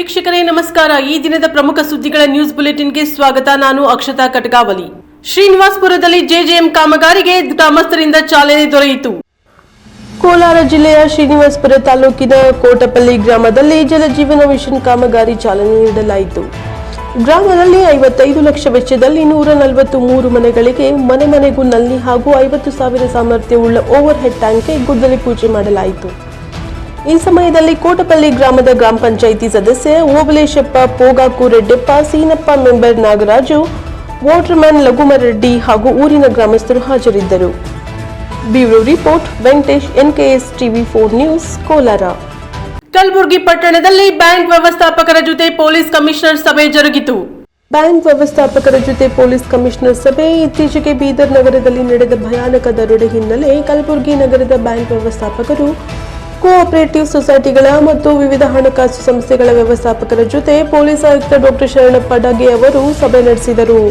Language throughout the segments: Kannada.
ವೀಕ್ಷಕರೇ ನಮಸ್ಕಾರ. ಈ ದಿನದ ಪ್ರಮುಖ ಸುದ್ದಿಗಳ ನ್ಯೂಸ್ ಬುಲೆಟಿನ್ಗೆ ಸ್ವಾಗತ. ನಾನು ಅಕ್ಷತಾ ಕಟಗಾವಲಿ. ಶ್ರೀನಿವಾಸಪುರದಲ್ಲಿ ಜೆಜೆಎಂ ಕಾಮಗಾರಿಗೆ ಗ್ರಾಮಸ್ಥರಿಂದ ಚಾಲನೆ ದೊರೆಯಿತು. ಕೋಲಾರ ಜಿಲ್ಲೆಯ ಶ್ರೀನಿವಾಸಪುರ ತಾಲೂಕಿನ ಕೋಟಪಲ್ಲಿ ಗ್ರಾಮದಲ್ಲಿ ಜಲಜೀವನ ಮಿಷನ್ ಕಾಮಗಾರಿ ಚಾಲನೆ ನೀಡಲಾಯಿತು. ಗ್ರಾಮದಲ್ಲಿ 55 ಲಕ್ಷ ವೆಚ್ಚದಲ್ಲಿ 143 ಮನೆಗಳಿಗೆ ಮನೆ ಮನೆಗೂ ನಲ್ಲಿ ಹಾಗೂ 50,000 ಸಾಮರ್ಥ್ಯವುಳ್ಳ ಓವರ್ ಹೆಡ್ ಟ್ಯಾಂಕ್ಗೆ ಗುದ್ದಲಿ ಪೂಜೆ ಮಾಡಲಾಯಿತು. ಈ ಸಮಯದಲ್ಲಿ ಕೋಟಪಲ್ಲಿ ಗ್ರಾಮದ ಗ್ರಾಮ ಪಂಚಾಯಿತಿ ಸದಸ್ಯ ಓಬಲೇಶಪ್ಪ, ಪೋಗಾಕು ರೆಡ್ಡಪ್ಪ, ಸೀನಪ್ಪ, ಮೆಂಬರ್ ನಾಗರಾಜು, ವಾಟರ್ಮ್ಯಾನ್ ಲಘುಮರೆಡ್ಡಿ ಹಾಗೂ ಊರಿನ ಗ್ರಾಮಸ್ಥರು ಹಾಜರಿದ್ದರು. Bureau report Venkatesh, NKS TV4 news, Kolar. Kalaburagi ಪಟ್ಟಣದಲ್ಲಿ ಬ್ಯಾಂಕ್ ವ್ಯವಸ್ಥಾಪಕರ ಜೊತೆ ಪೊಲೀಸ್ ಕಮಿಷನರ್ ಸಭೆ ಜರುಗಿತು. ಬ್ಯಾಂಕ್ ವ್ಯವಸ್ಥಾಪಕರ ಜೊತೆ ಪೊಲೀಸ್ ಕಮಿಷನರ್ ಸಭೆ. ಇತ್ತೀಚೆಗೆ ಬೀದರ್ ನಗರದಲ್ಲಿ ನಡೆದ ಭಯಾನಕ ದರೋಡೆ ಹಿನ್ನೆಲೆ ಕಲಬುರಗಿ ನಗರದ ಬ್ಯಾಂಕ್ ವ್ಯವಸ್ಥಾಪಕರು, ಕೋಆಪರೇಟಿವ್ ಸೊಸೈಟಿಗಳ ಮತ್ತು ವಿವಿಧ ಹಣಕಾಸು ಸಂಸ್ಥೆಗಳ ವ್ಯವಸ್ಥಾಪಕರ ಜೊತೆ ಪೊಲೀಸ್ ಆಯುಕ್ತ ಡಾ. ಶರಣಪ್ಪ ಡಗೆ ಅವರು ಸಭೆ ನಡೆಸಿದರು.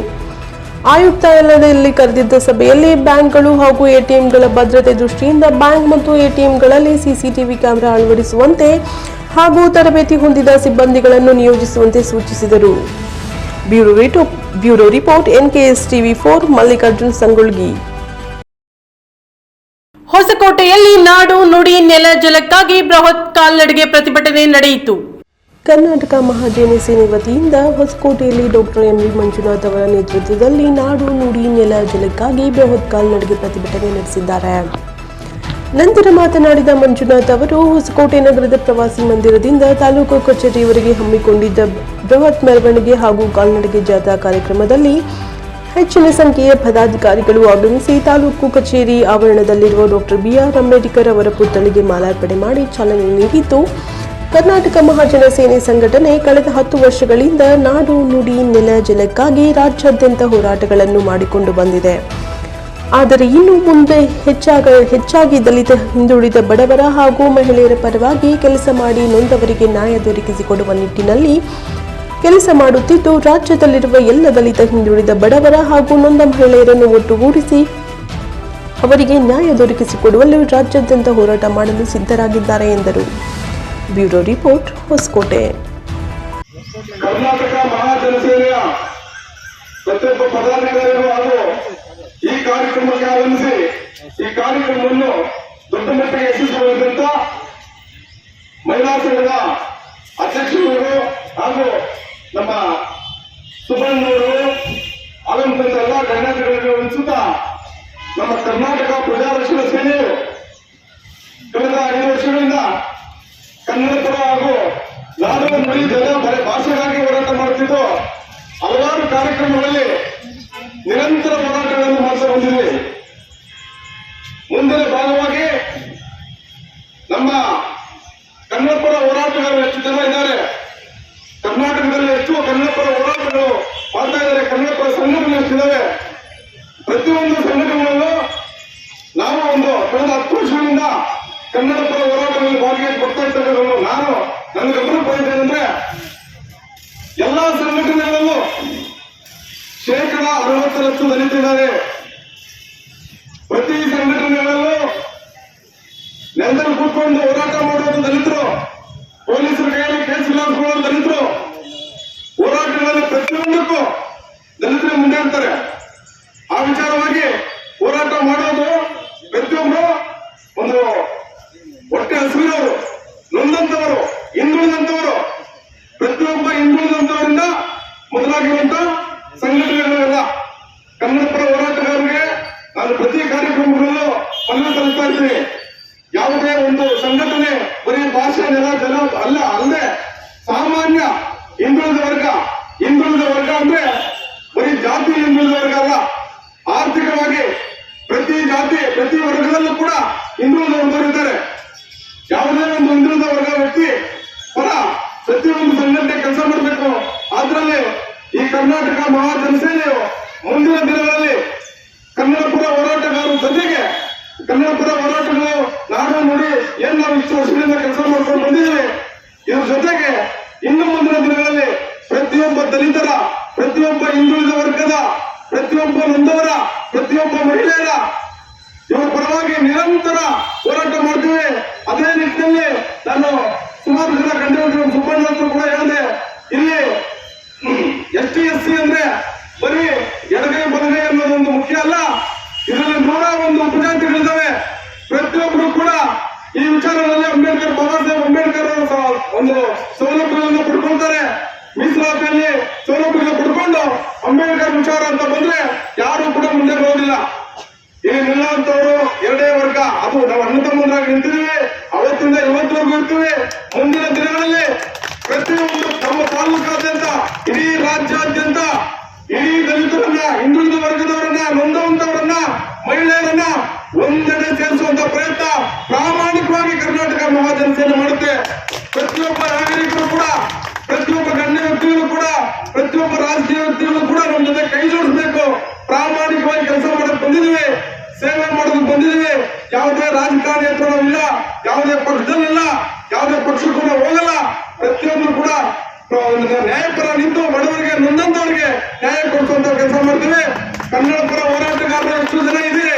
ಆಯುಕ್ತಾಲಯದಲ್ಲಿ ಕರೆದಿದ್ದ ಸಭೆಯಲ್ಲಿ ಬ್ಯಾಂಕ್ಗಳು ಹಾಗೂ ಎಟಿಎಂಗಳ ಭದ್ರತೆ ದೃಷ್ಟಿಯಿಂದ ಬ್ಯಾಂಕ್ ಮತ್ತು ಎಟಿಎಂಗಳಲ್ಲಿ ಸಿಸಿಟಿವಿ ಕ್ಯಾಮೆರಾ ಅಳವಡಿಸುವಂತೆ ಹಾಗೂ ತರಬೇತಿ ಹೊಂದಿದ ಸಿಬ್ಬಂದಿಗಳನ್ನು ನಿಯೋಜಿಸುವಂತೆ ಸೂಚಿಸಿದರು. Bureau report NKS TV4, Mallikarjun Sangolgi. ಹೊಸಕೋಟೆಯಲ್ಲಿ ನಾಡು ನುಡಿ ನೆಲ ಜಲಕ್ಕಾಗಿ ಬೃಹತ್ ಕಾಲ್ನಡಿಗೆ ಪ್ರತಿಭಟನೆ ನಡೆಯಿತು. ಕರ್ನಾಟಕ ಮಹಾಜನ ಸೇನೆ ವತಿಯಿಂದ ಹೊಸಕೋಟೆಯಲ್ಲಿ ಡಾ. MV ಮಂಜುನಾಥ್ ಅವರ ನೇತೃತ್ವದಲ್ಲಿ ನಾಡು ನುಡಿ ನೆಲ ಜಲಕ್ಕಾಗಿ ಬೃಹತ್ ಕಾಲ್ನಡಿಗೆ ಪ್ರತಿಭಟನೆ ನಡೆಸಿದ್ದಾರೆ. ನಂತರ ಮಾತನಾಡಿದ ಮಂಜುನಾಥ್ ಅವರು, ಹೊಸಕೋಟೆ ನಗರದ ಪ್ರವಾಸಿ ಮಂದಿರದಿಂದ ತಾಲೂಕು ಕಚೇರಿಯವರೆಗೆ ಹಮ್ಮಿಕೊಂಡಿದ್ದ ಬೃಹತ್ ಮೆರವಣಿಗೆ ಹಾಗೂ ಕಾಲ್ನಡಿಗೆ ಜಾಥಾ ಕಾರ್ಯಕ್ರಮದಲ್ಲಿ ಹೆಚ್ಚಿನ ಸಂಖ್ಯೆಯ ಪದಾಧಿಕಾರಿಗಳು ಆಗಮಿಸಿ ತಾಲೂಕು ಕಚೇರಿ ಆವರಣದಲ್ಲಿರುವ ಡಾ. BR ಅಂಬೇಡ್ಕರ್ ಅವರ ಪುತ್ಥಳಿಗೆ ಮಾಲಾರ್ಪಣೆ ಮಾಡಿ ಚಾಲನೆ ನೀಡಿದ್ದು, ಕರ್ನಾಟಕ ಮಹಾಜನ ಸೇನೆ ಸಂಘಟನೆ ಕಳೆದ 10 ವರ್ಷಗಳಿಂದ ನಾಡು ನುಡಿ ನೆಲ ಜಲಕ್ಕಾಗಿ ರಾಜ್ಯಾದ್ಯಂತ ಹೋರಾಟಗಳನ್ನು ಮಾಡಿಕೊಂಡು ಬಂದಿದೆ. ಆದರೆ ಇನ್ನು ಮುಂದೆ ಹೆಚ್ಚಾಗಿ ದಲಿತ, ಹಿಂದುಳಿದ, ಬಡವರ ಹಾಗೂ ಮಹಿಳೆಯರ ಪರವಾಗಿ ಕೆಲಸ ಮಾಡಿ ನೊಂದವರಿಗೆ ನ್ಯಾಯ ದೊರಕಿಸಿಕೊಡುವ ನಿಟ್ಟಿನಲ್ಲಿ ಕೆಲಸ ಮಾಡುತ್ತಿದ್ದು, ರಾಜ್ಯದಲ್ಲಿರುವ ಎಲ್ಲ ದಲಿತ, ಹಿಂದುಳಿದ, ಬಡವರ ಹಾಗೂ ನೊಂದ ಮಹಿಳೆಯರನ್ನು ಒಟ್ಟುಗೂಡಿಸಿ ಅವರಿಗೆ ನ್ಯಾಯ ದೊರಕಿಸಿಕೊಡುವಲ್ಲಿ ರಾಜ್ಯಾದ್ಯಂತ ಹೋರಾಟ ಮಾಡಲು ಸಿದ್ಧರಾಗಿದ್ದಾರೆ ಎಂದರು. Bureau report, Hosakote. ಕರ್ನಾಟಕ ಮಹಾಜನ ಸೇನೆಯ ಪ್ರತಿಯೊಬ್ಬ ಪದಾಧಿಕಾರಿಗಳು ಹಾಗೂ ಈ ಕಾರ್ಯಕ್ರಮಕ್ಕೆ ಆಗಮಿಸಿ ಈ ಕಾರ್ಯಕ್ರಮವನ್ನು ದೊಡ್ಡ ಮಟ್ಟಿಗೆ ಯಶಸ್ವಿಯಾದಂತ ಮಹಿಳಾ ಸಂಘದ ಅಧ್ಯಕ್ಷರು ಹಾಗೂ ನಮ್ಮ ಸುಬ್ಬಣ್ಣವರು ಆಗಮಿಸಿದ ಎಲ್ಲ ಗಣ್ಯರಿಗೆ ಅನಿಸುತ್ತಾ, ನಮ್ಮ ಕರ್ನಾಟಕ ಪ್ರಜಾರಕ್ಷಣಾ ಸೇನೆಯು ಕಳೆದ 5 ವರ್ಷಗಳಿಂದ ಕನ್ನಡ ಪರ ಹಾಗೂ ನಾಡು ನುಡಿ ಜಲ ಭಾಷೆಗಾಗಿ ಹೋರಾಟ ಮಾಡುತ್ತಿದ್ದು, ಹಲವಾರು ಕಾರ್ಯಕ್ರಮಗಳಲ್ಲಿ ನಿರಂತರ ಹೋರಾಟಗಳನ್ನು ಮಾಡ್ತಾ ಬಂದಿದೆ. ಮುಂದಿನ ಭಾಗವಾಗಿ ನಮ್ಮ ಕನ್ನಡ ಪರ ಹೋರಾಟಗಾರರು ಹೆಚ್ಚು ಜನ ಇದ್ದಾರೆ. ಕರ್ನಾಟಕದಲ್ಲಿ ಹೆಚ್ಚು ಕನ್ನಡ ಪರ ಹೋರಾಟಗಳು ಮಾಡ್ತಾ ಇದ್ದಾರೆ. ಕನ್ನಡ ಪರ ಸಂಘಟನೆ ಎಷ್ಟಿದ್ದಾವೆ. ಪ್ರತಿಯೊಂದು ಸಂಘಟನೆಗಳಲ್ಲೂ ನಾವು ಕಳೆದ 10 ವರ್ಷಗಳಿಂದ ಕನ್ನಡ ಪರ ಹೋರಾಟಗಳಲ್ಲಿ ಭಾಗಿಯಾಗಿ ಇರ್ತಕ್ಕಂಥದ್ದು. ನನ್ನ ಗಮನ ಪಾಯಿಂಟ್ ಏನಂದ್ರೆ, ಎಲ್ಲಾ ಸಂಘಟನೆಗಳಲ್ಲೂ 60% ದಲಿತಿದ್ದಾರೆ. ಪ್ರತಿ ಸಂಘಟನೆಗಳಲ್ಲೂ ನೆಲದಲ್ಲಿ ಕೂತ್ಕೊಂಡು ಹೋರಾಟ ಮಾಡೋದು ದಲಿತರು, ಪೊಲೀಸರ ಕೈಯಲ್ಲಿ ಕೇಸ್ ಇಲಾಖೆಗಳು ದಲಿತರು, ಹೋರಾಟಗಳಲ್ಲಿ ಪ್ರತಿಯೊಂದಕ್ಕೂ ದಲಿತರು ಮುಂದೆ ಇರ್ತಾರೆ. ಆ ವಿಚಾರವಾಗಿ ಹೋರಾಟ ಮಾಡೋದು ಪ್ರತಿಯೊಬ್ಬರು ಒಂದು ಹೊಟ್ಟೆ ಹಸಿರವರು, ನೊಂದಂತವರು, ಹಿಂದುಳಿದಂತವರು, ಪ್ರತಿಯೊಬ್ಬ ಹಿಂದುಳಿದಂತವರಿಂದ ಮೊದಲಾಗಿರುವಂತ ಸಂಘಟನೆಗಳೆಲ್ಲ ಕನ್ನಡ ಪರ ಹೋರಾಟಗಾರರಿಗೆ ನಾನು ಪ್ರತಿ ಕಾರ್ಯಕ್ರಮಗಳಲ್ಲೂ ಮನವಿ ಸಲ್ಲಿಸ್ತಾ ಇದ್ದೀನಿ. ಯಾವುದೇ ಒಂದು ಸಂಘಟನೆ ಬರೀ ಭಾಷೆ, ನೆಲ, ಜಲ ಅಲ್ಲದೆ ಸಾಮಾನ್ಯ ಹಿಂದುಳಿದ ವರ್ಗ ಅಂದ್ರೆ ಬರೀ ಜಾತಿ ಹಿಂದುಳಿದ ವರ್ಗ ಅಲ್ಲ, ಆರ್ಥಿಕವಾಗಿ ಪ್ರತಿ ಜಾತಿ, ಪ್ರತಿ ವರ್ಗದಲ್ಲೂ ಕೂಡ ಹಿಂದುಳಿದ ವರ್ಗರಿದ್ದಾರೆ. ಯಾವುದೇ ಒಂದು ಹಿಂದುಳಿದ ವರ್ಗ ವ್ಯಕ್ತಿ ಪರ ಪ್ರತಿಯೊಂದು ಸಂಘಟನೆ ಕೆಲಸ ಮಾಡಬೇಕು. ಅದರಲ್ಲಿ ಈ ಕರ್ನಾಟಕ ಮಹಾಜನ ಸೇನೆಯು ಮುಂದಿನ ದಿನಗಳಲ್ಲಿ ಕನ್ನಡ ಪರ ಹೋರಾಟಗಾರರ ಜೊತೆಗೆ ಕನ್ನಡ ಪರ ಹೋರಾಟಗಳು, ನಾಡು ನುಡಿ ಏನ್ ನಾವು ಇಷ್ಟು ವರ್ಷಗಳಿಂದ ಕೆಲಸ ಮಾಡ್ಕೊಂಡು ಬಂದಿದ್ದೀವಿ, ಇದ್ರ ಜೊತೆಗೆ ಇನ್ನು ಮುಂದಿನ ದಿನಗಳಲ್ಲಿ ಪ್ರತಿಯೊಬ್ಬ ದಲಿತರ, ಪ್ರತಿಯೊಬ್ಬ ಹಿಂದುಳಿದ ವರ್ಗದ, ಪ್ರತಿಯೊಬ್ಬ ನೊಂದವರ, ಪ್ರತಿಯೊಬ್ಬ ಮಹಿಳೆಯರ ಇವರ ಪರವಾಗಿ ನಿರಂತರ ಹೋರಾಟ ಮಾಡ್ತೀವಿ. ಅದೇ ನಿಟ್ಟಿನಲ್ಲಿ ನಾನು ಸುಮಾರು ಜನ ಕಂಡು ಸುಬ್ಬಣ್ಣ ಕೂಡ ಹೇಳಿದೆ, ಇಲ್ಲಿ ST/SC ಅಂದ್ರೆ ಬರೀ ಎಡಗೈ ಬಲಗೈ ಅನ್ನೋದೊಂದು ಮುಖ್ಯ ಅಲ್ಲ. ಇದರಲ್ಲಿ 101 ಉಪಜಾತಿಗಳಿದ್ದಾವೆ. ಪ್ರತಿಯೊಬ್ಬರು ಕೂಡ ಈ ವಿಚಾರದಲ್ಲಿ ಅಂಬೇಡ್ಕರ್, ಬಾಬಾ ಸಾಹೇಬ್ ಅಂಬೇಡ್ಕರ್ ಒಂದು ಸೌಲಭ್ಯಗಳನ್ನು ಪಡ್ಕೊಳ್ತಾರೆ. ಮೀಸಲಾತಿಯಲ್ಲಿ ಸೌಲಭ್ಯಗಳನ್ನು ಪಡ್ಕೊಂಡು ಅಂಬೇಡ್ಕರ್ ವಿಚಾರ ಅಂತ ಬಂದ್ರೆ ಯಾರು ಕೂಡ ಮುಂದೆ ಬರೋದಿಲ್ಲ. ಇಲ್ಲಿ ನಿಲ್ಲುವಂತವರು 2 ವರ್ಗ. ಅದು ನಾವು ಅಣ್ಣ ತಮ್ಮಂದ್ರಾಗಿ ನಿಂತಿದ್ದೀವಿ. ಅವತ್ತಿಂದ ಇವತ್ತವರೆಗೂ ಇರ್ತೀವಿ. ಮುಂದಿನ ದಿನಗಳಲ್ಲಿ ಪ್ರತಿಯೊಂದು ನಮ್ಮ ತಾಲೂಕಾದ್ಯಂತ, ಇಡೀ ರಾಜ್ಯಾದ್ಯಂತ ಇಡೀ ದಲಿತರನ್ನ, ಹಿಂದುಳಿದ ವರ್ಗದವರನ್ನ, ನೊಂದವಂತವರನ್ನ, ಮಹಿಳೆಯರನ್ನ ಒಂದೆಡೆ ಸೇರಿಸುವಂತ ಪ್ರಯತ್ನ ಪ್ರಾಮಾಣಿಕವಾಗಿ ಕರ್ನಾಟಕ ಮಹಾಜನಸೇನೆ ಮಾಡುತ್ತೆ. ಪ್ರತಿಯೊಬ್ಬ ನಾಗರಿಕರು ಕೂಡ, ಪ್ರತಿಯೊಬ್ಬ ಗಣ್ಯ ವ್ಯಕ್ತಿಗಳು ಕೂಡ, ಪ್ರತಿಯೊಬ್ಬ ರಾಜಕೀಯ ವ್ಯಕ್ತಿಗಳು ಕೂಡ ನಮ್ಮ ಜೊತೆ ಕೈ ಜೋಡಿಸಬೇಕು. ಪ್ರಾಮಾಣಿಕವಾಗಿ ಕೆಲಸ ಮಾಡಕ್ ಬಂದಿದ್ದೀವಿ, ಸೇವೆ ಮಾಡೋದಕ್ಕೆ ಬಂದಿದ್ದೀವಿ. ಯಾವುದೇ ರಾಜಕಾರಣಿ ಹತ್ರ ನಾವಿಲ್ಲ, ಯಾವುದೇ ಪಕ್ಷದಲ್ಲಿಲ್ಲ, ಯಾವುದೇ ಪಕ್ಷಕ್ಕೂ ನಾವು ಹೋಗಲ್ಲ. ಪ್ರತಿಯೊಬ್ಬರು ಕೂಡ ನ್ಯಾಯಪರ ನಿಂತು ಬಡವರಿಗೆ, ನೊಂದಂತವರಿಗೆ ನ್ಯಾಯ ಕೊಡಿಸುವಂತ ಕೆಲಸ ಮಾಡ್ತೀವಿ. ಕನ್ನಡ ಪರ ಹೋರಾಟಗಾರರು ಎಷ್ಟು ಜನ ಇದ್ದೀರಿ.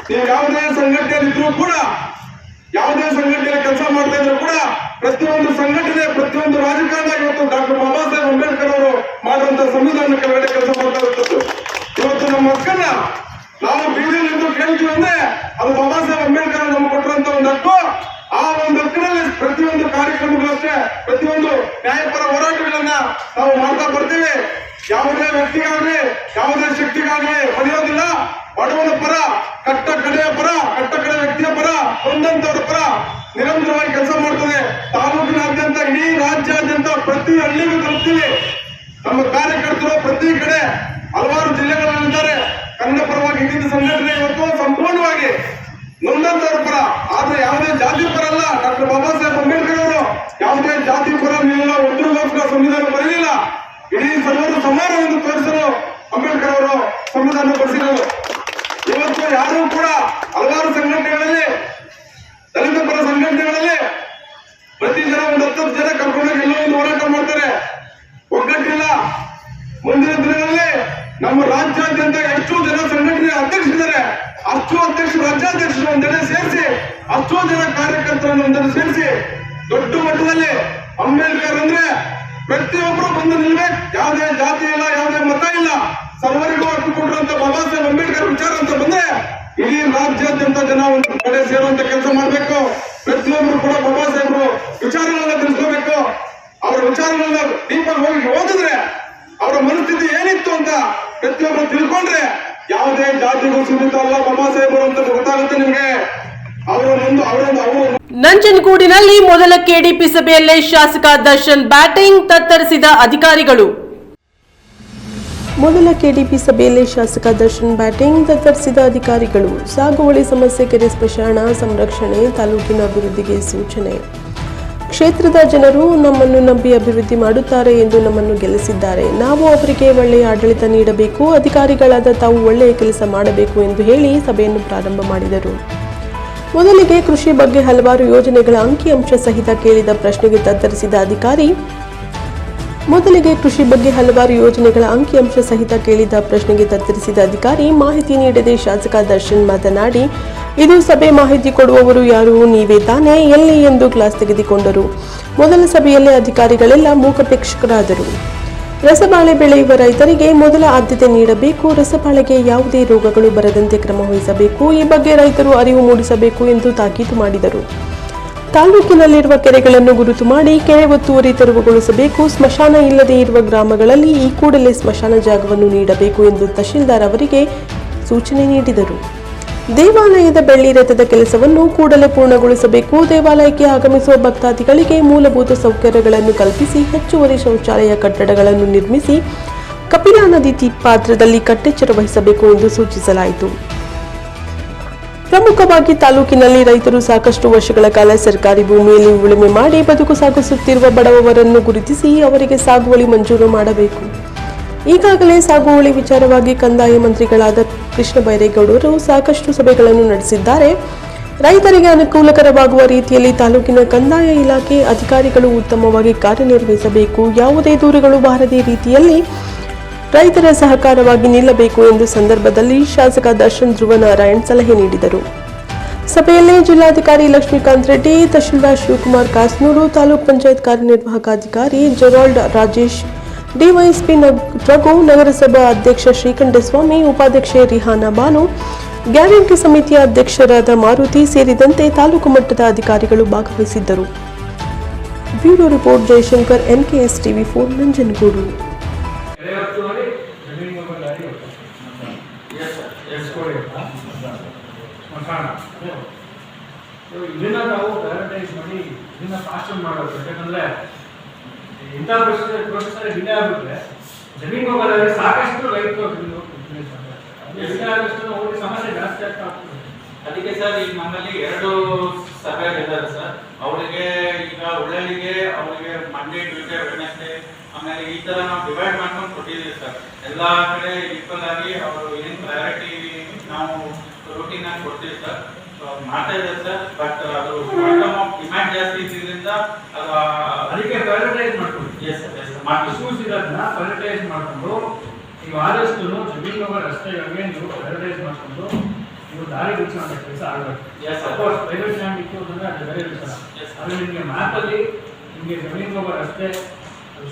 ನೀವು ಯಾವುದೇ ಸಂಘಟನೆಯಲ್ಲಿ ಇದ್ರೂ ಕೂಡ, ಯಾವುದೇ ಸಂಘಟನೆಯಲ್ಲಿ ಕೆಲಸ ಮಾಡ್ತಾ ಇದ್ರು ಕೂಡ, ಪ್ರತಿಯೊಂದು ಸಂಘಟನೆ, ಪ್ರತಿಯೊಂದು ರಾಜಕಾರಣ ಇವತ್ತು ಡಾಕ್ಟರ್ ಬಾಬಾ ಸಾಹೇಬ್ ಅಂಬೇಡ್ಕರ್ ಅವರು ಮಾಡುವಂತ ಸಂವಿಧಾನ ಕೆಳಗಡೆ ಕೆಲಸ ಮಾಡ್ತಾ ಇರ್ತದ್ದು. ಇವತ್ತು ನಮ್ಮ ಹಕ್ಕನ್ನ ನಾವು ಬೀದಿಯಲ್ಲಿ ಕೇಳ್ತೀವಿ ಅಂದ್ರೆ ಅದು ಬಾಬಾ ಸಾಹೇಬ್ ಅಂಬೇಡ್ಕರ್ ನಮ್ಗೆ ಕೊಟ್ಟಿರುವಂತ ಒಂದು ಹಕ್ಕು. ಆ ಒಂದು ಹಕ್ಕಿನಲ್ಲಿ ಪ್ರತಿಯೊಂದು ಕಾರ್ಯಕ್ರಮಗಳಷ್ಟೇ, ಪ್ರತಿಯೊಂದು ನ್ಯಾಯಪರ ಹೋರಾಟಗಳನ್ನ ನಾವು ಮಾಡ್ತಾ ಬರ್ತೀವಿ. ಯಾವುದೇ ವ್ಯಕ್ತಿಗಾಗ್ಲಿ, ಯಾವುದೇ ಶಕ್ತಿಗಾಗ್ಲಿ ಹೊಡೆಯೋದಿಲ್ಲ. ಬಡವನ ಪರ, ಕಟ್ಟ ಕಡೆಯ ಪರ, ಕಟ್ಟ ಕಡೆ ವ್ಯಕ್ತಿಯ ಪರ, ಹೊಂದಂತವರ ಪರ ನಿರಂತರವಾಗಿ ಕೆಲಸ ಮಾಡ್ತದೆ. ತಾಲೂಕಿನಾದ್ಯಂತ, ಇಡೀ ರಾಜ್ಯಾದ್ಯಂತ ಪ್ರತಿ ಹಳ್ಳಿಗೂ ತಲುಪ್ತೀವಿ. ನಮ್ಮ ಕಾರ್ಯಕರ್ತರು ಪ್ರತಿ ಕಡೆ ಹಲವಾರು ಜಿಲ್ಲೆಗಳಲ್ಲಿದ್ದಾರೆ. ಕನ್ನಡ ಪರವಾಗಿ ಇದ್ದಿದ್ದ ಸಂಘಟನೆ ಇವತ್ತು ಸಂಪೂರ್ಣವಾಗಿ ನೊಂದಂತವರ ಪರ. ಆದ್ರೆ ಯಾವುದೇ ಜಾತಿ ಪರ ಅಲ್ಲ. ಡಾಕ್ಟರ್ ಬಾಬಾ ಸಾಹೇಬ್ ಅಂಬೇಡ್ಕರ್ ಅವರು ಯಾವುದೇ ಜಾತಿ ಪರ ನಿಲ್ಲ, ಒಬ್ಬರಿಗೋಸ್ಕರ ಸಂವಿಧಾನ ಬರಲಿಲ್ಲ. ಇಡೀ ಸರ್ವರು ಸಮಾನ ಎಂದು ತೋರಿಸಲು ಅಂಬೇಡ್ಕರ್ ಅವರು ಸಂವಿಧಾನ ಬರೆಸಿದರು. ಇವತ್ತು ಯಾರು ಕೂಡ ಹಲವಾರು ಸಂಘಟನೆಗಳಲ್ಲಿ, ದಲಿತ ಪರ ಸಂಘಟನೆಗಳಲ್ಲಿ ಪ್ರತಿ ಜನ ಒಂದು 10 ಜನ ಕರ್ಕೊಂಡೋಗಿ ಎಲ್ಲೋ ಒಂದು ಹೋರಾಟ ಮಾಡ್ತಾರೆ. ಒಗ್ಗಟ್ಟಿಲ್ಲ. ಮುಂದಿನ ದಿನಗಳಲ್ಲಿ ನಮ್ಮ ರಾಜ್ಯಾದ್ಯಂತ ಎಷ್ಟು ಜನ ಸಂಘಟನೆ ಅಧ್ಯಕ್ಷರಿದ್ದಾರೆ, ಅಷ್ಟು ಅಧ್ಯಕ್ಷರು, ರಾಜ್ಯಾಧ್ಯಕ್ಷರು ಒಂದೆಡೆ ಸೇರಿಸಿ, ಅಷ್ಟೋ ಜನ ಕಾರ್ಯಕರ್ತರನ್ನು ಒಂದೆಡೆ ಸೇರಿಸಿ ದೊಡ್ಡ ಮಟ್ಟದಲ್ಲಿ ಅಂಬೇಡ್ಕರ್ ಅಂದ್ರೆ ಪ್ರತಿಯೊಬ್ಬರು ಬಂದು ನಿಲ್ಬೇಕು. ಯಾವುದೇ ಜಾತಿ ಇಲ್ಲ, ಯಾವುದೇ ಮತ ಇಲ್ಲ, ಸರ್ವರಿಗೂ ಹಕ್ಕು ಕೊಟ್ಟಿರುವಂತ ಬಾಬಾ ಸಾಹೇಬ್ ಅಂಬೇಡ್ಕರ್ ವಿಚಾರ ಅಂತ ಬಂದ್ರೆ ಇಡೀ ರಾಜ್ಯಾದ್ಯಂತ ಜನ ಒಂದು ಕಡೆ ಸೇರುವಂತ ಕೆಲಸ ಮಾಡ್ಬೇಕು. ಪ್ರತಿಯೊಬ್ಬರು ಕೂಡ ಬಾಬಾ ಸಾಹೇಬರು ವಿಚಾರಗಳನ್ನ ತಿಳಿಸ್ಕೋಬೇಕು. ಅವರ ವಿಚಾರಗಳನ್ನ ಡೀಪಾಗಿ ಹೋಗಿ ಓದಿದ್ರೆ ಅವರ ಮನಸ್ಥಿತಿ ಏನಿತ್ತು ಅಂತ ಪ್ರತಿಯೊಬ್ಬರು ತಿಳ್ಕೊಂಡ್ರೆ ಯಾವುದೇ ಜಾತಿಗೂ ಸೀಮಿತ ಅಲ್ಲ ಬಾಬಾ ಸಾಹೇಬರು ಅಂತ ಗೊತ್ತಾಗುತ್ತೆ ನಿಮ್ಗೆ. ನಂಜನಗೂಡಿನಲ್ಲಿ ಮೊದಲ ಕೆಡಿಪಿ ಸಭೆಯಲ್ಲೇ ಶಾಸಕ ದರ್ಶನ್ ಬ್ಯಾಟಿಂಗ್ ತತ್ತರಿಸಿದ ಅಧಿಕಾರಿಗಳು. ಮೊದಲ ಕೆಡಿಪಿ ಸಭೆಯಲ್ಲಿ ಶಾಸಕ ದರ್ಶನ್ ಬ್ಯಾಟಿಂಗ್ ತತ್ತರಿಸಿದ ಅಧಿಕಾರಿಗಳು. ಸಾಗುವಳಿ ಸಮಸ್ಯೆ, ಕೆರೆ ಸ್ಮಶಾನ ಸಂರಕ್ಷಣೆ, ತಾಲೂಕಿನ ಅಭಿವೃದ್ಧಿಗೆ ಸೂಚನೆ. ಕ್ಷೇತ್ರದ ಜನರು ನಮ್ಮನ್ನು ನಂಬಿ ಅಭಿವೃದ್ಧಿ ಮಾಡುತ್ತಾರೆ ಎಂದು ನಮ್ಮನ್ನು ಗೆಲ್ಲಿಸಿದ್ದಾರೆ. ನಾವು ಅವರಿಗೆ ಒಳ್ಳೆಯ ಆಡಳಿತ ನೀಡಬೇಕು, ಅಧಿಕಾರಿಗಳಾದ ತಾವು ಒಳ್ಳೆಯ ಕೆಲಸ ಮಾಡಬೇಕು ಎಂದು ಹೇಳಿ ಸಭೆಯನ್ನು ಪ್ರಾರಂಭ ಮಾಡಿದರು. ಮೊದಲಿಗೆ ಕೃಷಿ ಬಗ್ಗೆ ಹಲವಾರು ಯೋಜನೆಗಳ ಅಂಕಿಅಂಶ ಸಹಿತ ಕೇಳಿದ ಪ್ರಶ್ನೆಗೆ ತತ್ತರಿಸಿದ ಅಧಿಕಾರಿ ಮಾಹಿತಿ ನೀಡದೆ ಶಾಸಕ ದರ್ಶನ್ ಮಾತನಾಡಿ, ಇದು ಸಭೆ, ಮಾಹಿತಿ ಕೊಡುವವರು ಯಾರು, ನೀವೇ ತಾನೇ, ಎಲ್ಲಿ ಎಂದು ಕ್ಲಾಸ್ ತೆಗೆದುಕೊಂಡರು. ಮೊದಲ ಸಭೆಯಲ್ಲೇ ಅಧಿಕಾರಿಗಳೆಲ್ಲ ಮೂಕಪ್ರೇಕ್ಷಕರಾದರು. ರಸಬಾಳೆ ಬೆಳೆಯುವ ರೈತರಿಗೆ ಮೊದಲ ಆದ್ಯತೆ ನೀಡಬೇಕು, ರಸಬಾಳೆಗೆ ಯಾವುದೇ ರೋಗಗಳು ಬರದಂತೆ ಕ್ರಮ ವಹಿಸಬೇಕು, ಈ ಬಗ್ಗೆ ರೈತರು ಅರಿವು ಮೂಡಿಸಬೇಕು ಎಂದು ತಾಕೀತು ಮಾಡಿದರು. ತಾಲೂಕಿನಲ್ಲಿರುವ ಕೆರೆಗಳನ್ನು ಗುರುತು ಮಾಡಿ ಕೆರೆ ಒತ್ತುವರಿ ತೆರವುಗೊಳಿಸಬೇಕು, ಸ್ಮಶಾನ ಇಲ್ಲದೆ ಇರುವ ಗ್ರಾಮಗಳಲ್ಲಿ ಈ ಕೂಡಲೇ ಸ್ಮಶಾನ ಜಾಗವನ್ನು ನೀಡಬೇಕು ಎಂದು ತಹಶೀಲ್ದಾರ್ ಅವರಿಗೆ ಸೂಚನೆ ನೀಡಿದರು. ದೇವಾಲಯದ ಬೆಳ್ಳಿ ರಥದ ಕೆಲಸವನ್ನು ಕೂಡಲೇ ಪೂರ್ಣಗೊಳಿಸಬೇಕು, ದೇವಾಲಯಕ್ಕೆ ಆಗಮಿಸುವ ಭಕ್ತಾದಿಗಳಿಗೆ ಮೂಲಭೂತ ಸೌಕರ್ಯಗಳನ್ನು ಕಲ್ಪಿಸಿ ಹೆಚ್ಚುವರಿ ಶೌಚಾಲಯ ಕಟ್ಟಡಗಳನ್ನು ನಿರ್ಮಿಸಿ ಕಪಿಲಾ ನದಿ ಪಾತ್ರದಲ್ಲಿ ಕಟ್ಟೆಚ್ಚರ ವಹಿಸಬೇಕು ಎಂದು ಸೂಚಿಸಲಾಯಿತು. ಪ್ರಮುಖವಾಗಿ ತಾಲೂಕಿನಲ್ಲಿ ರೈತರು ಸಾಕಷ್ಟು ವರ್ಷಗಳ ಕಾಲ ಸರ್ಕಾರಿ ಭೂಮಿಯಲ್ಲಿ ಉಳುಮೆ ಮಾಡಿ ಬದುಕು ಸಾಗಿಸುತ್ತಿರುವ ಬಡವರನ್ನು ಗುರುತಿಸಿ ಅವರಿಗೆ ಸಾಗುವಳಿ ಮಂಜೂರು ಮಾಡಬೇಕು. ಈಗಾಗಲೇ ಸಾಗುವಳಿ ವಿಚಾರವಾಗಿ ಕಂದಾಯ ಮಂತ್ರಿಗಳಾದ ಕೃಷ್ಣ ಬೈರೇಗೌಡರು ಸಾಕಷ್ಟು ಸಭೆಗಳನ್ನು ನಡೆಸಿದ್ದಾರೆ. ರೈತರಿಗೆ ಅನುಕೂಲಕರವಾಗುವ ರೀತಿಯಲ್ಲಿ ತಾಲೂಕಿನ ಕಂದಾಯ ಇಲಾಖೆ ಅಧಿಕಾರಿಗಳು ಉತ್ತಮವಾಗಿ ಕಾರ್ಯನಿರ್ವಹಿಸಬೇಕು, ಯಾವುದೇ ದೂರುಗಳು ಬಾರದೇ ರೀತಿಯಲ್ಲಿ ರೈತರ ಸಹಕಾರವಾಗಿ ನಿಲ್ಲಬೇಕು ಎಂದು ಸಂದರ್ಭದಲ್ಲಿ ಶಾಸಕ ದರ್ಶನ್ ಧ್ರುವನಾರಾಯಣ್ ಸಲಹೆ ನೀಡಿದರು. ಸಭೆಯಲ್ಲಿ ಜಿಲ್ಲಾಧಿಕಾರಿ ಲಕ್ಷ್ಮೀಕಾಂತ್ ರೆಡ್ಡಿ, ತಹಶೀಲ್ದಾರ್ ಶಿವಕುಮಾರ್ ಕಾಸ್ನೂರು, ತಾಲೂಕ್ ಪಂಚಾಯತ್ ಕಾರ್ಯನಿರ್ವಾಹಕ ಅಧಿಕಾರಿ ಜೆರಾಲ್ಡ್ ರಾಜೇಶ್, ಡಿವೈಎಸ್ಪಿ ರಘು, ನಗರಸಭಾ ಅಧ್ಯಕ್ಷ ಶ್ರೀಕಂಠಸ್ವಾಮಿ, ಉಪಾಧ್ಯಕ್ಷೆ ರಿಹಾನಾ ಬಾನು, ಗ್ಯಾರಂಟಿ ಸಮಿತಿಯ ಅಧ್ಯಕ್ಷರಾದ ಮಾರುತಿ ಸೇರಿದಂತೆ ತಾಲೂಕು ಮಟ್ಟದ ಅಧಿಕಾರಿಗಳು ಭಾಗವಹಿಸಿದ್ದರು. Bureau report Jaishankar, NKS TV4 Nanjangud. ಇದನ್ನ ನಾವು ಪ್ರಯಾರಿಟೈಸ್ ಮಾಡಿ ಇದನ್ನ ಫಾಸ್ಟ್ ಮಾಡೋದು. ಯಾಕಂದ್ರೆ ಇಂಥ ಪ್ರೊಸೆಸರ್ ಡಿಲೇ ಆಗ್ಬಿಟ್ರೆ ಜಮೀನು ಹೋಗೋದಾದ್ರೆ ಸಾಕಷ್ಟು ರೈತರು ಡಿಲೇ ಆದಷ್ಟು ಅವ್ರಿಗೆ ಸಮಸ್ಯೆ ಜಾಸ್ತಿ ಆಗ್ತಾ ಹೋಗ್ತದೆ. ಅದಕ್ಕೆ ಸರ್ ಈಗ ನಮ್ಮಲ್ಲಿ 2 ಸಭೆಗಳಿದ್ದಾರೆ ಸರ್. ಅವರಿಗೆ ಈಗ ಉಳ್ಳಳಿಗೆ ಅವರಿಗೆ ಮಂಡೇ, ಟ್ಯೂಸ್ಡೇ, ವೆಡ್ನೆಸ್ಡೇ ಆಮೇಲೆ ಈ ತರ ನಾವು ಡಿವೈಡ್ ಮಾಡ್ಕೊಂಡು ಕೊಟ್ಟಿದ್ದೀವಿ ಸರ್. ಎಲ್ಲಾ ಕಡೆ ಈಕ್ವಲ್ ಆಗಿ ಅವರು ಏನ್ ಪ್ರಯಾರಿಟಿ ನಾವು ರೂಟೀನ್ ಆಗಿ ಕೊಡ್ತೀವಿ ಸರ್. ಮಾಡ್ತಾ ಇದ್ದಾರೆ ಸರ್. ಬಟ್ ಅದು ಡಿಮ್ಯಾಂಡ್ ಜಾಸ್ತಿ ಇದ್ರಿಂದ ಅದಕ್ಕೆ ಪ್ರಯಾರಿಟೈಸ್ ಮಾಡ್ಕೊಂಡು ಇಶ್ಯೂಸ್ ಇರೋದನ್ನ ಪ್ರಯಾರಿಟೈಸ್ ಮಾಡ್ಕೊಂಡು ನೀವು ಆದಷ್ಟು ಜಮೀನು ಹೋಗೋ ರಸ್ತೆಗಳಿಗೆ ನೀವು ಪ್ರಯಾರಿಟೈಸ್ ಮಾಡ್ಕೊಂಡು ನೀವು ದಾರಿ ಬಿಡಿಸೋಂಥ ಕೆಲಸ ಆಗಬೇಕು. ಸಪೋಸ್ ಪ್ರೈವೇಟ್ ಲ್ಯಾಂಡ್ ಇತ್ತು ಅಂದ್ರೆ ಅದು ಬೇರೆ ವಿಚಾರ. ಆದರೆ ನಿಮಗೆ ಮ್ಯಾಪಲ್ಲಿ ನಿಮಗೆ ಜಮೀನು ಹೋಗೋ ರಸ್ತೆ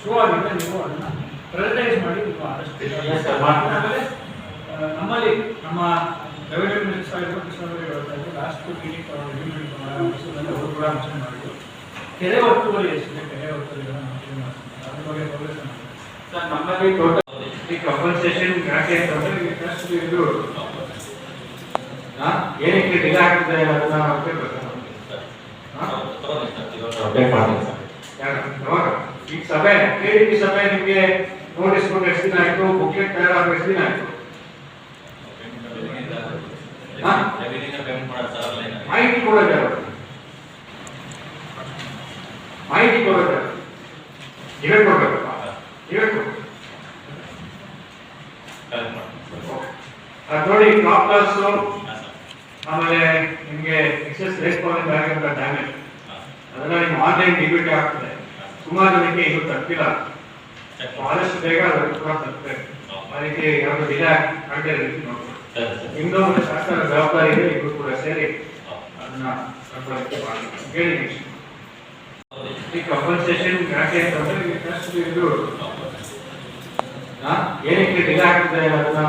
ಶೋ ಆಗಿದೆ, ನೀವು ಅದನ್ನ ಪ್ರಯಾರಿಟೈಸ್ ಮಾಡಿ ನೀವು ಆದಷ್ಟು. ಆಮೇಲೆ ನಮ್ಮಲ್ಲಿ ನಮ್ಮ ರೆವಿನ್ಯೂ ಮಿನಿಸ್ಟರ್ ಆಗಿರೋ ಕೃಷ್ಣವರಿಗೆ ಲಾಸ್ಟ್ ಮೀಟಿಂಗ್ ಅವರು ಕೂಡ ಮೆನ್ಷನ್ ಮಾಡಿದ್ರು. ಕೆರೆ ಒತ್ತುವರಿ ಎಷ್ಟಿದೆ, ಕೆರೆ ಒತ್ತುವರಿಗಳನ್ನು ಅದ್ರ ಬಗ್ಗೆ ಪ್ರೋಗ್ರೆಸ್ ಮಾಡಿ ಸರ್. ನಮ್ಮಲ್ಲಿ ಟೋಟಲ್ ಈ ಕಂಪನ್ಸೇಷನ್ ಯಾಕೆ ಅಂತಂದ್ರೆ ಇದು ಏನಕ್ಕೆ ಡಿಲೇ ಆಗ್ತದೆ ಅದನ್ನ ಈಗ ಸಭೆ KDP ಸಭೆ ನಿಮಗೆ ನೋಟಿಸ್ ಕೊಟ್ಟು ಎಷ್ಟು ದಿನ ಆಯ್ತು, ಬುಕ್ಲೆಟ್ ತಯಾರಾಗ ಎಷ್ಟು ದಿನ ಆಯ್ತು, ಮಾಹಿತಿ ಕೊಡೋದು ಮಾಹಿತಿ ಕೊಡೋದು ಇವೇ ಕೊಡ್ಬೇಕಪ್ಪ, ಇವೇ ಕೊಡು. ನೋಡಿ ಕ್ರಾಪ್ ಲಾಸ್, ಆಮೇಲೆ ನಿಮಗೆ ಎಕ್ಸೆಸ್ ರೇಸ್ಪಾನ್ಸ್ ಆಗಿರೋ ಡ್ಯಾಮೇಜ್ ಅದೆಲ್ಲ ನಿಮ್ಗೆ ಆನ್ಲೈನ್ ಡಿಬಿಟ್ ಆಗ್ತದೆ. ಸುಮಾರು ಜನಕ್ಕೆ ಇದು ತಪ್ಪಿಲ್ಲ, ಆದಷ್ಟು ಬೇಗ ಅದನ್ನು ಕೂಡ ತಪ್ಪಬೇಕು. ಅದಕ್ಕೆ ಯಾವುದು ಡಿಲೇ ಆಗದೆ ರೀತಿ ನೋಡ್ಬೋದು. ನಿಮ್ದು ಒಂದು ಶಾಸನ ಜವಾಬ್ದಾರಿ ಇದೆ, ಇಬ್ಬರು ಕೂಡ ಸೇರಿ ಅದನ್ನ ಹೇಳಿ. ಈ ಕಂಪನ್ಸೇಷನ್ ಯಾಕೆ ಅಂತಂದ್ರೆ ಇದು ಏನಕ್ಕೆ ಡಿಲೇ ಆಗ್ತದೆ ಅದನ್ನ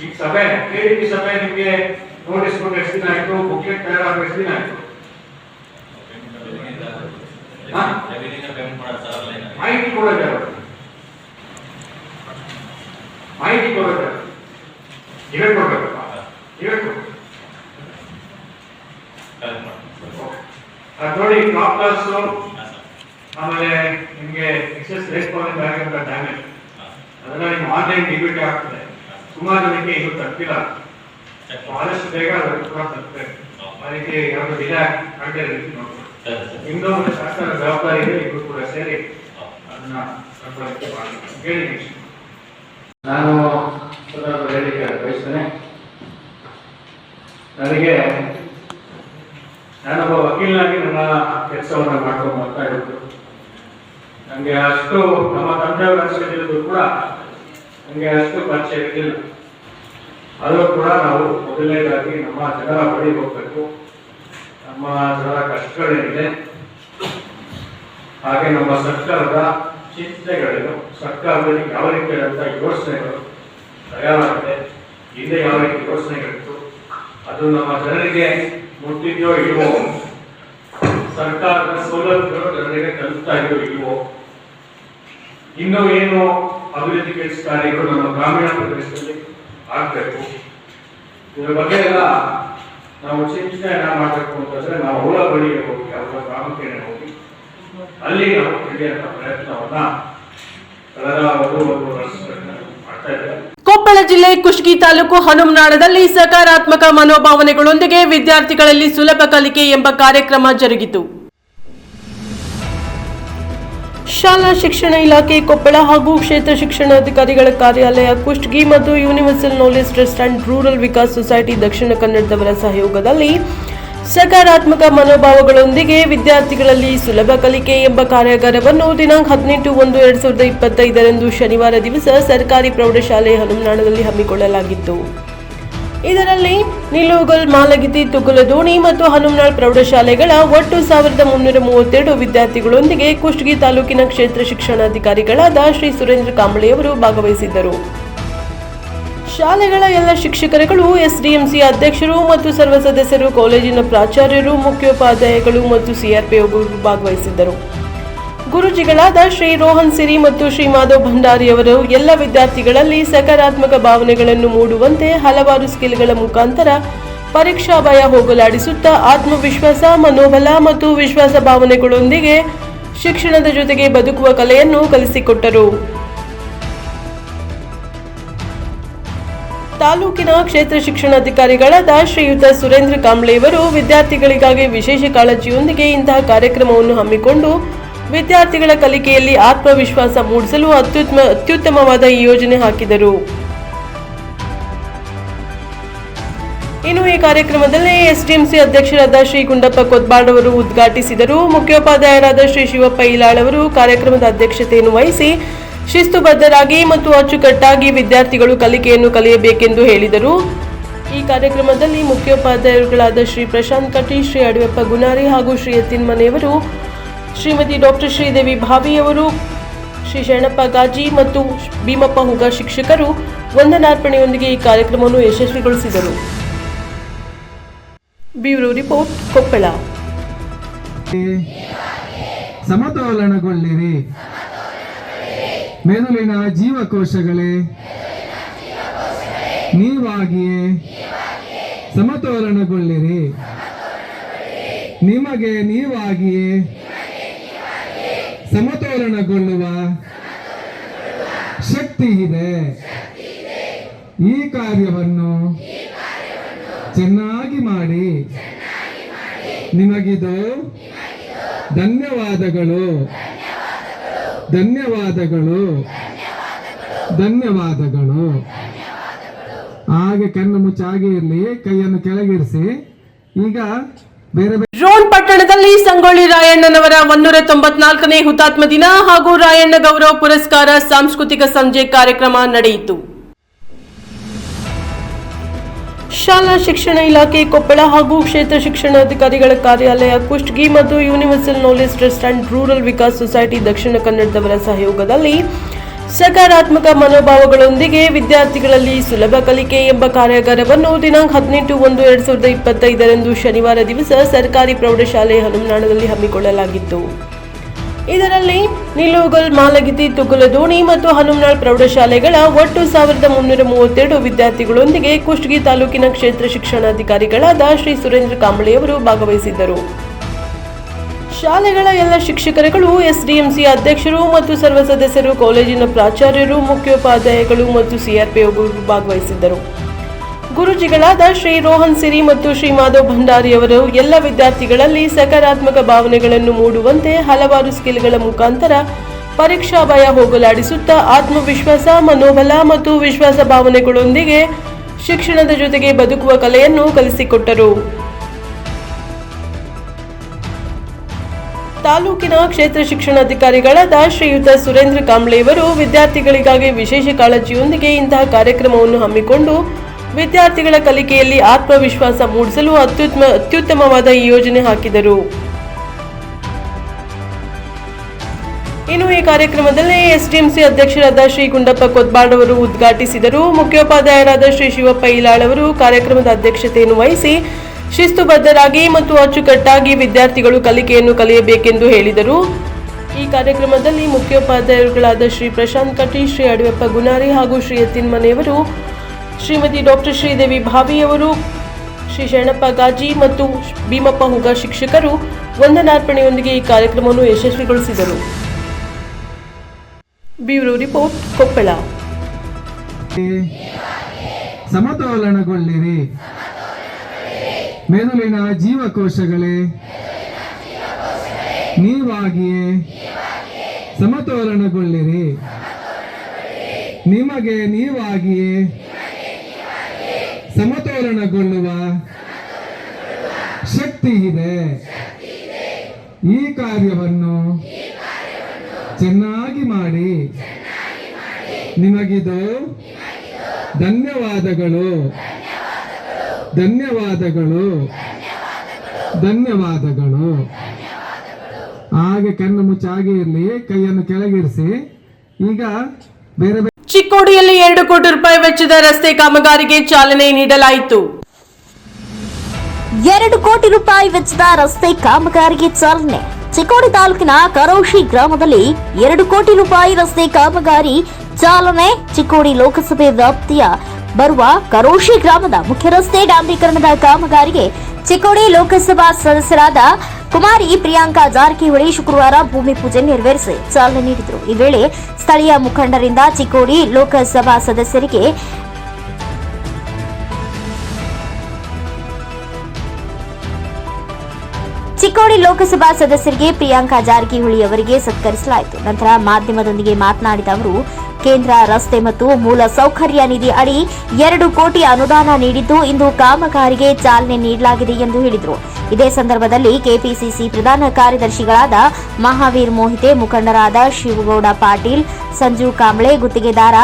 ಈಗ ಸಭೆ KDP ಸಭೆ ನಿಮಗೆ ನೋಟಿಸ್ ಕೊಟ್ಟು ಎಷ್ಟು ದಿನ ಆಯ್ತು, ಬುಕ್ಲೆಟ್ ತಯಾರಾಗ ಎಷ್ಟು ದಿನ ಆಯ್ತು, ಮಾಹಿತಿ ಕೊಡೋದು ಮಾಹಿತಿ ಕೊಡೋದು ಇವೇ ಕೊಡ್ಬೇಕಪ್ಪ, ಇವೇ ಕೊಡು. ನೋಡಿ ಕ್ರಾಪ್ ಲಾಸ್, ಆಮೇಲೆ ನಿಮಗೆ ಎಕ್ಸೆಸ್ ರೇಸ್ಪಾನ್ಸ್ ಆಗಿರೋ ಡ್ಯಾಮೇಜ್ ಅದೆಲ್ಲ ನಿಮ್ಗೆ ಆನ್ಲೈನ್ ಡಿಬಿಟ್ ಆಗ್ತದೆ. ಸುಮಾರು ಜನಕ್ಕೆ ಇದು ತಪ್ಪಿಲ್ಲ, ಆದಷ್ಟು ಬೇಗ ಅದನ್ನು ಕೂಡ ತಪ್ಪಬೇಕು. ಅದಕ್ಕೆ ಯಾವುದು ಡಿಲೇ ಆಗದೆ ರೀತಿ ನೋಡ್ಬೋದು. ನಿಮ್ದು ಒಂದು ಶಾಸನ ಜವಾಬ್ದಾರಿ ಇದೆ, ಇಬ್ಬರು ಕೂಡ ಸೇರಿ ಅದನ್ನ ಹೇಳಿ. ನಾನು ಹೇಳಿಕೆ ಬಯಸ್ತೇನೆ. ನನಗೆ ನಾನೊಬ್ಬ ವಕೀಲನಾಗಿ ನನ್ನ ಕೆಲಸವನ್ನು ಮಾಡ್ಕೊಂಡು ಬರ್ತಾ ಇರೋದು. ನನಗೆ ಅಷ್ಟು ನಮ್ಮ ತಂದೆಯವರ ಅನಿಸಿದ್ರು ಕೂಡ ನನಗೆ ಅಷ್ಟು ಪರಿಚಯ ಇರಲಿಲ್ಲ. ಆದರೂ ಕೂಡ ನಾವು ಮೊದಲನೇದಾಗಿ ನಮ್ಮ ಜನರ ಬಳಿ ಹೋಗ್ಬೇಕು. ನಮ್ಮ ಜನರ ಕಷ್ಟಗಳೇನಿದೆ, ಹಾಗೆ ನಮ್ಮ ಸರ್ಕಾರದ ಚಿಂತನೆಗಳೇನು, ಸರ್ಕಾರದಲ್ಲಿ ಯಾವ ರೀತಿಯಾದಂಥ ಯೋಜನೆಗಳು ತಯಾರಾಗಿದೆ, ಹಿಂದೆ ಯಾವ ರೀತಿ ಯೋಜನೆಗಳಿತ್ತು, ಅದು ನಮ್ಮ ಜನರಿಗೆ ಮುಟ್ಟಿದೆಯೋ ಇಲ್ವೋ, ಸರ್ಕಾರದ ಸೌಲಭ್ಯಗಳು ಜನರಿಗೆ ತಲುಪ್ತಾ ಇದೆಯೋ ಇಲ್ವೋ, ಇನ್ನೂ ಏನು ಅಭಿವೃದ್ಧಿ ಕೆಲಸ ಕಾರ್ಯಗಳು ನಮ್ಮ ಗ್ರಾಮೀಣ ಪ್ರದೇಶದಲ್ಲಿ ಆಗ್ಬೇಕು, ಇದರ ಬಗ್ಗೆ ಎಲ್ಲ ನಾವು ಚಿಂತನೆಯನ್ನ ಮಾಡಬೇಕು ಅಂತಂದ್ರೆ ನಾವು ಅವರ ಬಳಿಗೆ ಹೋಗಿ, ಅವರ ಗ್ರಾಮಕ್ಕೆ ಹೋಗಿ ಅಲ್ಲಿ ನಾವು ತಿಳಿಯುವಂತ ಪ್ರಯತ್ನವನ್ನ ಕಳೆದ ಒಂದು ವರ್ಷಗಳಿಂದ ಮಾಡ್ತಾ ಇದ್ದೇವೆ. ಕೊಪ್ಪಳ ಜಿಲ್ಲೆ ಕುಷ್ಟಗಿ ತಾಲೂಕು ಹನುಮನಾಳದಲ್ಲಿ ಸಕಾರಾತ್ಮಕ ಮನೋಭಾವನೆಗಳೊಂದಿಗೆ ವಿದ್ಯಾರ್ಥಿಗಳಲ್ಲಿ ಸುಲಭ ಕಲಿಕೆ ಎಂಬ ಕಾರ್ಯಕ್ರಮ ಜರುಗಿತು. ಶಾಲಾ ಶಿಕ್ಷಣ ಇಲಾಖೆ ಕೊಪ್ಪಳ ಹಾಗೂ ಕ್ಷೇತ್ರ ಶಿಕ್ಷಣಾಧಿಕಾರಿಗಳ ಕಾರ್ಯಾಲಯ ಕುಷ್ಟಗಿ ಮತ್ತು universal knowledge trust and rural Vikas society ದಕ್ಷಿಣ ಕನ್ನಡದವರ ಸಹಯೋಗದಲ್ಲಿ ಸಕಾರಾತ್ಮಕ ಮನೋಭಾವಗಳೊಂದಿಗೆ ವಿದ್ಯಾರ್ಥಿಗಳಲ್ಲಿ ಸುಲಭ ಕಲಿಕೆ ಎಂಬ ಕಾರ್ಯಾಗಾರವನ್ನು ದಿನಾಂಕ 18/1/2025 ಶನಿವಾರ ದಿವಸ ಸರ್ಕಾರಿ ಪ್ರೌಢಶಾಲೆ ಹನುಮನಾಳದಲ್ಲಿ ಹಮ್ಮಿಕೊಳ್ಳಲಾಗಿತ್ತು. ಇದರಲ್ಲಿ ನಿಲೋಗಲ್, ಮಾಲಗಿತ್ತಿ, ತುಗುಲದೋಣಿ ಮತ್ತು ಹನುಮನಾಳ್ ಪ್ರೌಢಶಾಲೆಗಳ ಒಟ್ಟು 1332 ವಿದ್ಯಾರ್ಥಿಗಳೊಂದಿಗೆ ಕುಷ್ಟಗಿ ತಾಲೂಕಿನ ಕ್ಷೇತ್ರ ಶಿಕ್ಷಣಾಧಿಕಾರಿಗಳಾದ ಶ್ರೀ ಸುರೇಂದ್ರ ಕಾಂಬಳೆಯವರು ಭಾಗವಹಿಸಿದ್ದರು. ಶಾಲೆಗಳ ಎಲ್ಲ ಶಿಕ್ಷಕರುಗಳು, ಎಸ್ಡಿಎಂಸಿ ಅಧ್ಯಕ್ಷರು ಮತ್ತು ಸರ್ವ ಸದಸ್ಯರು, ಕಾಲೇಜಿನ ಪ್ರಾಚಾರ್ಯರು, ಮುಖ್ಯೋಪಾಧ್ಯಾಯಗಳು ಮತ್ತು ಸಿಆರ್ಪಿಒಗಳು ಭಾಗವಹಿಸಿದ್ದರು. ಗುರುಜಿಗಳಾದ ಶ್ರೀ ರೋಹನ್ ಸಿರಿ ಮತ್ತು ಶ್ರೀ ಮಾಧವ್ ಭಂಡಾರಿಯವರು ಎಲ್ಲ ವಿದ್ಯಾರ್ಥಿಗಳಲ್ಲಿ ಸಕಾರಾತ್ಮಕ ಭಾವನೆಗಳನ್ನು ಮೂಡುವಂತೆ ಹಲವಾರು ಸ್ಕಿಲ್ಗಳ ಮುಖಾಂತರ ಪರೀಕ್ಷಾ ಭಯ ಹೋಗಲಾಡಿಸುತ್ತಾ ಆತ್ಮವಿಶ್ವಾಸ, ಮನೋಬಲ ಮತ್ತು ವಿಶ್ವಾಸ ಭಾವನೆಗಳೊಂದಿಗೆ ಶಿಕ್ಷಣದ ಜೊತೆಗೆ ಬದುಕುವ ಕಲೆಯನ್ನು ಕಲಿಸಿಕೊಟ್ಟರು. ತಾಲೂಕಿನ ಕ್ಷೇತ್ರ ಶಿಕ್ಷಣಾಧಿಕಾರಿಗಳಾದ ಶ್ರೀಯುತ ಸುರೇಂದ್ರ ಕಾಂಬ್ಳೆಯವರು ವಿದ್ಯಾರ್ಥಿಗಳಿಗಾಗಿ ವಿಶೇಷ ಕಾಳಜಿಯೊಂದಿಗೆ ಇಂತಹ ಕಾರ್ಯಕ್ರಮವನ್ನು ಹಮ್ಮಿಕೊಂಡು ವಿದ್ಯಾರ್ಥಿಗಳ ಕಲಿಕೆಯಲ್ಲಿ ಆತ್ಮವಿಶ್ವಾಸ ಮೂಡಿಸಲು ಅತ್ಯುತ್ತಮವಾದ ಈ ಯೋಜನೆ ಹಾಕಿದರು. ಇನ್ನು ಈ ಕಾರ್ಯಕ್ರಮದಲ್ಲಿ ಎಸ್ಡಿಎಂಸಿ ಅಧ್ಯಕ್ಷರಾದ ಶ್ರೀ ಗುಂಡಪ್ಪ ಕೊತ್ಬಾಡ್ ಅವರು ಉದ್ಘಾಟಿಸಿದರು. ಮುಖ್ಯೋಪಾಧ್ಯಾಯರಾದ ಶ್ರೀ ಶಿವಪ್ಪ ಇಲಾಳ್ ಅವರು ಕಾರ್ಯಕ್ರಮದ ಅಧ್ಯಕ್ಷತೆಯನ್ನು ವಹಿಸಿ ಶಿಸ್ತುಬದ್ಧರಾಗಿ ಮತ್ತು ಅಚ್ಚುಕಟ್ಟಾಗಿ ವಿದ್ಯಾರ್ಥಿಗಳು ಕಲಿಕೆಯನ್ನು ಕಲಿಯಬೇಕೆಂದು ಹೇಳಿದರು. ಈ ಕಾರ್ಯಕ್ರಮದಲ್ಲಿ ಮುಖ್ಯೋಪಾಧ್ಯಾಯರುಗಳಾದ ಶ್ರೀ ಪ್ರಶಾಂತ್ ಕಟಿ, ಶ್ರೀ ಅಡಿಯಪ್ಪ ಗುನಾರಿ ಹಾಗೂ ಶ್ರೀ ಎತ್ತಿನ ಮನೆಯವರು, ಶ್ರೀಮತಿ ಡಾಕ್ಟರ್ ಶ್ರೀದೇವಿ ಭಾವಿಯವರು, ಶ್ರೀ ಶರಣಪ್ಪ ಗಾಜಿ ಮತ್ತು ಭೀಮಪ್ಪ ಹುಗ ಶಿಕ್ಷಕರು ವಂದನಾರ್ಪಣೆಯೊಂದಿಗೆ ಈ ಕಾರ್ಯಕ್ರಮವನ್ನು ಯಶಸ್ವಿಗೊಳಿಸಿದರು. Bureau report, Koppal. ಸಮತೋಲನಗೊಳ್ಳಿರಿ, ಮೆದುಳಿನ ಜೀವಕೋಶಗಳೇ ನೀವಾಗಿಯೇ ಸಮತೋಲನಗೊಳ್ಳಿರಿ. ನಿಮಗೆ ನೀವಾಗಿಯೇ ಸಮತೋಲನಗೊಳ್ಳುವ ಶಕ್ತಿ ಇದೆ. ಈ ಕಾರ್ಯವನ್ನು ಚೆನ್ನಾಗಿ ಮಾಡಿ. ನಿಮಗಿದು ಧನ್ಯವಾದಗಳು, ಧನ್ಯವಾದಗಳು, ಧನ್ಯವಾದಗಳು. ಹಾಗೆ ಕಣ್ಣು ಮುಚ್ಚಾಗಿ ಇರಲಿ, ಕೈಯನ್ನು ಕೆಳಗಿರಿಸಿ. ಈಗ ಬೇರೆ ರೋಣ ಪಟ್ಟಣದಲ್ಲಿ ಸಂಗೊಳ್ಳಿ ರಾಯಣ್ಣನವರ 194ನೇ ಹುತಾತ್ಮ ದಿನ ಹಾಗೂ ರಾಯಣ್ಣ ಗೌರವ ಪುರಸ್ಕಾರ ಸಾಂಸ್ಕೃತಿಕ ಸಂಜೆ ಕಾರ್ಯಕ್ರಮ ನಡೆಯಿತು. ಶಾಲಾ ಶಿಕ್ಷಣ ಇಲಾಖೆ ಕೊಪ್ಪಳ ಹಾಗೂ ಕ್ಷೇತ್ರ ಶಿಕ್ಷಣಾಧಿಕಾರಿಗಳ ಕಾರ್ಯಾಲಯ ಕುಷ್ಟಗಿ ಮತ್ತು universal knowledge trust and rural Vikas society ದಕ್ಷಿಣ ಕನ್ನಡದವರ ಸಹಯೋಗದಲ್ಲಿ ಸಕಾರಾತ್ಮಕ ಮನೋಭಾವಗಳೊಂದಿಗೆ ವಿದ್ಯಾರ್ಥಿಗಳಲ್ಲಿ ಸುಲಭ ಕಲಿಕೆ ಎಂಬ ಕಾರ್ಯಾಗಾರವನ್ನು ದಿನಾಂಕ 18/1/2025 ಶನಿವಾರ ದಿವಸ ಸರ್ಕಾರಿ ಪ್ರೌಢಶಾಲೆ ಹನುಮನಾಳದಲ್ಲಿ ಹಮ್ಮಿಕೊಳ್ಳಲಾಗಿತ್ತು. ಇದರಲ್ಲಿ ನಿಲೋಗಲ್, ಮಾಲಗಿತ್ತಿ, ತುಗುಲದೋಣಿ ಮತ್ತು ಹನುಮನಾಳ್ ಪ್ರೌಢಶಾಲೆಗಳ ಒಟ್ಟು 1332 ವಿದ್ಯಾರ್ಥಿಗಳೊಂದಿಗೆ ಕುಷ್ಟಗಿ ತಾಲೂಕಿನ ಕ್ಷೇತ್ರ ಶಿಕ್ಷಣಾಧಿಕಾರಿಗಳಾದ ಶ್ರೀ ಸುರೇಂದ್ರ ಕಾಂಬಳೆಯವರು ಭಾಗವಹಿಸಿದ್ದರು. ಶಾಲೆಗಳ ಎಲ್ಲ ಶಿಕ್ಷಕರುಗಳು, ಎಸ್ಡಿಎಂಸಿ ಅಧ್ಯಕ್ಷರು ಮತ್ತು ಸರ್ವ ಸದಸ್ಯರು, ಕಾಲೇಜಿನ ಪ್ರಾಚಾರ್ಯರು, ಮುಖ್ಯೋಪಾಧ್ಯಾಯಗಳು ಮತ್ತು ಸಿಆರ್ಪಿಒಗಳು ಭಾಗವಹಿಸಿದ್ದರು. ಗುರುಜಿಗಳಾದ ಶ್ರೀ ರೋಹನ್ ಸಿರಿ ಮತ್ತು ಶ್ರೀ ಮಾಧವ್ ಭಂಡಾರಿಯವರು ಎಲ್ಲ ವಿದ್ಯಾರ್ಥಿಗಳಲ್ಲಿ ಸಕಾರಾತ್ಮಕ ಭಾವನೆಗಳನ್ನು ಮೂಡುವಂತೆ ಹಲವಾರು ಸ್ಕಿಲ್ಗಳ ಮುಖಾಂತರ ಪರೀಕ್ಷಾ ಭಯ ಹೋಗಲಾಡಿಸುತ್ತಾ ಆತ್ಮವಿಶ್ವಾಸ, ಮನೋಬಲ ಮತ್ತು ವಿಶ್ವಾಸ ಭಾವನೆಗಳೊಂದಿಗೆ ಶಿಕ್ಷಣದ ಜೊತೆಗೆ ಬದುಕುವ ಕಲೆಯನ್ನು ಕಲಿಸಿಕೊಟ್ಟರು. ತಾಲೂಕಿನ ಕ್ಷೇತ್ರ ಶಿಕ್ಷಣಾಧಿಕಾರಿಗಳಾದ ಶ್ರೀಯುತ ಸುರೇಂದ್ರ ಕಾಂಬ್ಳೆಯವರು ವಿದ್ಯಾರ್ಥಿಗಳಿಗಾಗಿ ವಿಶೇಷ ಕಾಳಜಿಯೊಂದಿಗೆ ಇಂತಹ ಕಾರ್ಯಕ್ರಮವನ್ನು ಹಮ್ಮಿಕೊಂಡು ವಿದ್ಯಾರ್ಥಿಗಳ ಕಲಿಕೆಯಲ್ಲಿ ಆತ್ಮವಿಶ್ವಾಸ ಮೂಡಿಸಲು ಅತ್ಯುತ್ತಮವಾದ ಈ ಯೋಜನೆ ಹಾಕಿದರು. ಇನ್ನು ಈ ಕಾರ್ಯಕ್ರಮದಲ್ಲಿ ಎಸ್ಡಿಎಂಸಿ ಅಧ್ಯಕ್ಷರಾದ ಶ್ರೀ ಗುಂಡಪ್ಪ ಕೊತ್ಬಾಡ್ ಅವರು ಉದ್ಘಾಟಿಸಿದರು. ಮುಖ್ಯೋಪಾಧ್ಯಾಯರಾದ ಶ್ರೀ ಶಿವಪ್ಪ ಇಲಾಳ್ ಅವರು ಕಾರ್ಯಕ್ರಮದ ಅಧ್ಯಕ್ಷತೆಯನ್ನು ವಹಿಸಿ ಶಿಸ್ತುಬದ್ಧರಾಗಿ ಮತ್ತು ಅಚ್ಚುಕಟ್ಟಾಗಿ ವಿದ್ಯಾರ್ಥಿಗಳು ಕಲಿಕೆಯನ್ನು ಕಲಿಯಬೇಕೆಂದು ಹೇಳಿದರು. ಈ ಕಾರ್ಯಕ್ರಮದಲ್ಲಿ ಮುಖ್ಯೋಪಾಧ್ಯಾಯರುಗಳಾದ ಶ್ರೀ ಪ್ರಶಾಂತ್ ಕಟಿ, ಶ್ರೀ ಅಡಿಯಪ್ಪ ಗುನಾರಿ ಹಾಗೂ ಶ್ರೀ ಎತ್ತಿನ ಮನೆಯವರು, ಶ್ರೀಮತಿ ಡಾಕ್ಟರ್ ಶ್ರೀದೇವಿ ಭಾವಿಯವರು, ಶ್ರೀ ಶರಣಪ್ಪ ಗಾಜಿ ಮತ್ತು ಭೀಮಪ್ಪ ಹುಗ ಶಿಕ್ಷಕರು ವಂದನಾರ್ಪಣೆಯೊಂದಿಗೆ ಈ ಕಾರ್ಯಕ್ರಮವನ್ನು ಯಶಸ್ವಿಗೊಳಿಸಿದರು. Bureau report, Koppal. ಸಮತೋಲನಗೊಳ್ಳಿರಿ, ಮೆದುಳಿನ ಜೀವಕೋಶಗಳೇ ನೀವಾಗಿಯೇ ಸಮತೋಲನಗೊಳ್ಳಿರಿ. ನಿಮಗೆ ನೀವಾಗಿಯೇ ಸಮತೋಲನಗೊಳ್ಳುವ ಶಕ್ತಿ ಶಕ್ತಿ ಇದೆ. ಈ ಕಾರ್ಯವನ್ನು ಚೆನ್ನಾಗಿ ಮಾಡಿ. ನಿಮಗಿದು ಧನ್ಯವಾದಗಳು. ಧನ್ಯವಾದಗಳು. ಧನ್ಯವಾದಗಳು. ಹಾಗೆ ಕಣ್ಣು ಮುಚ್ಚಾಗಿ ಇರಲಿ, ಕೈಯನ್ನು ಕೆಳಗಿರಿಸಿ. ಈಗ ಬೇರೆ ಬೇರೆ ಚಿಕ್ಕೋಡಿಯಲ್ಲಿ 2 ಕೋಟಿ ರೂಪಾಯಿ ವೆಚ್ಚದ ರಸ್ತೆ ಕಾಮಗಾರಿಗೆ ಚಾಲನೆ ನೀಡಲಾಯಿತು. 2 ಕೋಟಿ ರೂಪಾಯಿ ವೆಚ್ಚದ ರಸ್ತೆ ಕಾಮಗಾರಿಗೆ ಚಾಲನೆ. ಚಿಕ್ಕೋಡಿ ತಾಲೂಕಿನ ಕರೋಶಿ ಗ್ರಾಮದಲ್ಲಿ 2 ಕೋಟಿ ರೂಪಾಯಿ ರಸ್ತೆ ಕಾಮಗಾರಿ ಚಾಲನೆ. ಚಿಕ್ಕೋಡಿ ಲೋಕಸಭೆ ವ್ಯಾಪ್ತಿಯ ಬರುವ ಕರೋಶಿ ಗ್ರಾಮದ ಮುಖ್ಯ ರಸ್ತೆ ಡಾಂಬರೀಕರಣದ ಕಾಮಗಾರಿಗೆ ಚಿಕ್ಕೋಡಿ ಲೋಕಸಭಾ ಸದಸ್ಯರಾದ ಕುಮಾರಿ ಪ್ರಿಯಾಂಕಾ ಜಾರಕಿಹೊಳಿ ಶುಕ್ರವಾರ ಭೂಮಿ ಪೂಜೆ ನೆರವೇರಿಸಿ ಚಾಲನೆ ನೀಡಿದರು. ಈ ವೇಳೆ ಸ್ಥಳೀಯ ಮುಖಂಡರಿಂದ ಚಿಕ್ಕೋಡಿ ಲೋಕಸಭಾ ಸದಸ್ಯರಿಗೆ ಪ್ರಿಯಾಂಕಾ ಜಾರಕಿಹೊಳಿ ಅವರಿಗೆ ಸತ್ಕರಿಸಲಾಯಿತು. ನಂತರ ಮಾಧ್ಯಮದೊಂದಿಗೆ ಮಾತನಾಡಿದ ಅವರು, ಕೇಂದ್ರ ರಸ್ತೆ ಮತ್ತು ಮೂಲ ಸೌಕರ್ಯ ನಿಧಿ ಅಡಿ 2 ಕೋಟಿ ಅನುದಾನ ನೀಡಿದ್ದು ಇಂದು ಕಾಮಗಾರಿಗೆ ಚಾಲನೆ ನೀಡಲಾಗಿದೆ ಎಂದು ಹೇಳಿದರು. ಇದೇ ಸಂದರ್ಭದಲ್ಲಿ ಕೆಪಿಸಿಸಿ ಪ್ರಧಾನ ಕಾರ್ಯದರ್ಶಿಗಳಾದ ಮಹಾವೀರ್ ಮೋಹಿತೆ, ಮುಖಂಡರಾದ ಶಿವಗೌಡ ಪಾಟೀಲ್, ಸಂಜು ಕಾಂಬ್ಳೆ, ಗುತ್ತಿಗೆದಾರ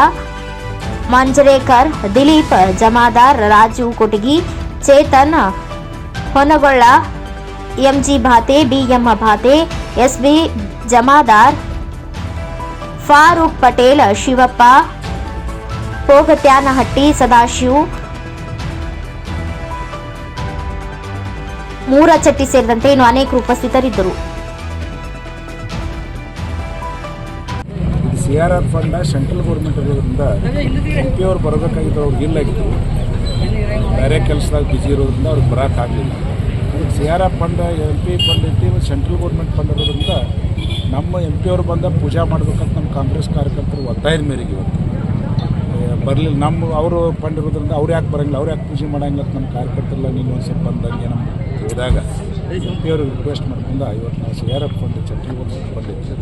Manjrekar, Dilip Jamadar, Raju Kotagi, Chetan Honagolla, MG Bhate, BM Bhate, SB Jamadar, Farooq Patel, Shivappa Pogatyanahatti, Sadashiv Moorachatti ಸೇರಿದಂತೆ ಇನ್ನು ಅನೇಕರು ಉಪಸ್ಥಿತರಿದ್ದರು. CRR ಫಂಡ್ ಸೆಂಟ್ರಲ್ ಗೌರ್ಮೆಂಟ್ ಇರೋದ್ರಿಂದ MP ಅವ್ರು ಬರಬೇಕಾಗಿದ್ದು ಅವ್ರಿಗೆ ಇಲ್ಲಾಗಿತ್ತು. ಬೇರೆ ಕೆಲಸದಾಗ ಬಿಜಿ ಇರೋದ್ರಿಂದ ಅವ್ರಿಗೆ ಬರೋಕ್ಕಾಗಲಿಲ್ಲ. CRR ಫಂಡ್ MP ಫಂಡ್ ಐತಿ, ಸೆಂಟ್ರಲ್ ಗೌರ್ಮೆಂಟ್ ಫಂಡ್ ಇರೋದ್ರಿಂದ ನಮ್ಮ MP ಅವ್ರು ಬಂದ ಪೂಜಾ ಮಾಡ್ಬೇಕಂತ ನಮ್ಮ ಕಾಂಗ್ರೆಸ್ ಕಾರ್ಯಕರ್ತರು ಒತ್ತಾಯದ ಮೇರೆಗೆ ಇವತ್ತು ಬರಲಿಲ್ಲ. ಅವರು ಫಂಡ್ ಇರೋದ್ರಿಂದ ಅವ್ರು ಯಾಕೆ ಬರೋಂಗಿಲ್ಲ, ಅವ್ರು ಯಾಕೆ ಪೂಜೆ ಮಾಡೋಂಗಿಲ್ಲ ಅಂತ ನಮ್ಮ ಕಾರ್ಯಕರ್ತರೆಲ್ಲ ನೀನು ಒಂದು ಸ್ವಲ್ಪ ಬಂದಂಗೆ ನಮ್ಮ ಹೇಳಿದಾಗ MP ಅವರು ರಿಕ್ವೆಸ್ಟ್ ಮಾಡ್ಕೊಂಡು ಇವತ್ತು ನಾವು CRR fund central government fund ಐತಿ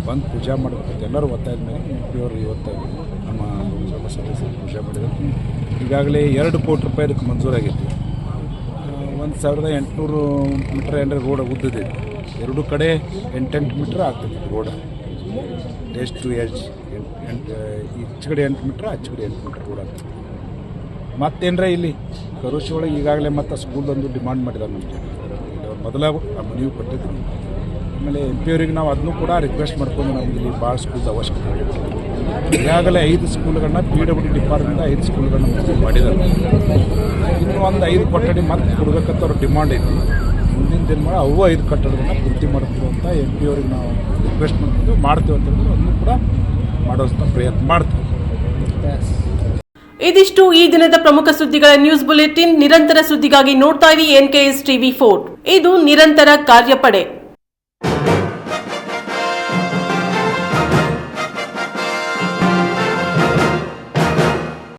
ಬಂದು ಪೂಜಾ ಮಾಡಬೇಕಂತ ಎಲ್ಲರೂ ಒತ್ತಾಯದ ಮೇಲೆ MP ಅವರು ಇವತ್ತು ನಮ್ಮ ಲೋಕಸಭಾ ಸದಸ್ಯರು ಪೂಜೆ ಮಾಡಿದ್ರು. ಈಗಾಗಲೇ 2 ಕೋಟಿ ರೂಪಾಯಿ ಇದಕ್ಕೆ ಮಂಜೂರಾಗಿತ್ತು. 1800 ಮೀಟರ್ ಏನಾರ ರೋಡ್ ಉದ್ದಿದೆ. 2 ಕಡೆ 8 ಮೀಟ್ರ್ ಆಗ್ತದೆ ರೋಡ್, ಎಜ್ ಟು ಎಜ್. ಈಚೆ ಕಡೆ 8 ಮೀಟ್ರ್, ಆಚೆ ಕಡೆ 8 ಮೀಟ್ರ್ ರೋಡ್ ಆಗ್ತದೆ. ಮತ್ತೇನರ ಇಲ್ಲಿ ಕರೋಶಿ ಒಳಗೆ ಈಗಾಗಲೇ ಮತ್ತು ಸ್ಕೂಲ್ದೊಂದು ಡಿಮಾಂಡ್ ಮಾಡಿದ್ದಾರೆ ನಮಗೆ. ಮೊದಲ ಮನವಿ ಕೊಟ್ಟಿದ್ದೀವಿ. ಆಮೇಲೆ MP ಅವರಿಗೆ ನಾವು ಅದನ್ನು ಕೂಡ ರಿಕ್ವೆಸ್ಟ್ ಮಾಡ್ಕೊಂಡು ನಮಗೆ ಇಲ್ಲಿ ಭಾಳ ಸ್ಕೂಲ್ದ ಅವಶ್ಯಕತೆ ಇದೆ. ಈಗಾಗಲೇ 5 ಸ್ಕೂಲ್ಗಳನ್ನ PWD ಡಿಪಾರ್ಟ್ಮೆಂಟ್ 5 ಸ್ಕೂಲ್ಗಳನ್ನ ಮಂಜೂರು ಮಾಡಿದ್ದಾರೆ. ಇನ್ನೂ ಒಂದು 5 ಕೊಠಡಿ ಮತ್ತೆ ಕೊಡಬೇಕಂತ ಅವ್ರ ಡಿಮಾಂಡ್ ಐತಿ. ಮುಂದಿನ ದಿನ ಮಾಡಿ ಅವು 5 ಕಟ್ಟಡಗಳನ್ನ ಪೂರ್ತಿ ಮಾಡ್ತೀವಿ ಅಂತ MP ಅವ್ರಿಗೆ ನಾವು ರಿಕ್ವೆಸ್ಟ್ ಮಾಡ್ತೀವಿ ಅಂತ ಹೇಳಿದ್ರು. ಅದನ್ನು ಕೂಡ ಮಾಡೋಂಥ ಪ್ರಯತ್ನ ಮಾಡ್ತೀವಿ. ಇದಿಷ್ಟು ಈ ದಿನದ ಪ್ರಮುಖ ಸುದ್ದಿಗಳ ನ್ಯೂಸ್ ಬುಲೆಟಿನ್. ನಿರಂತರ ಸುದ್ದಿಗಾಗಿ ನೋಡ್ತಾ ಇರಿ NKS TV 4. ಇದು ನಿರಂತರ ಕಾರ್ಯಪಡೆ.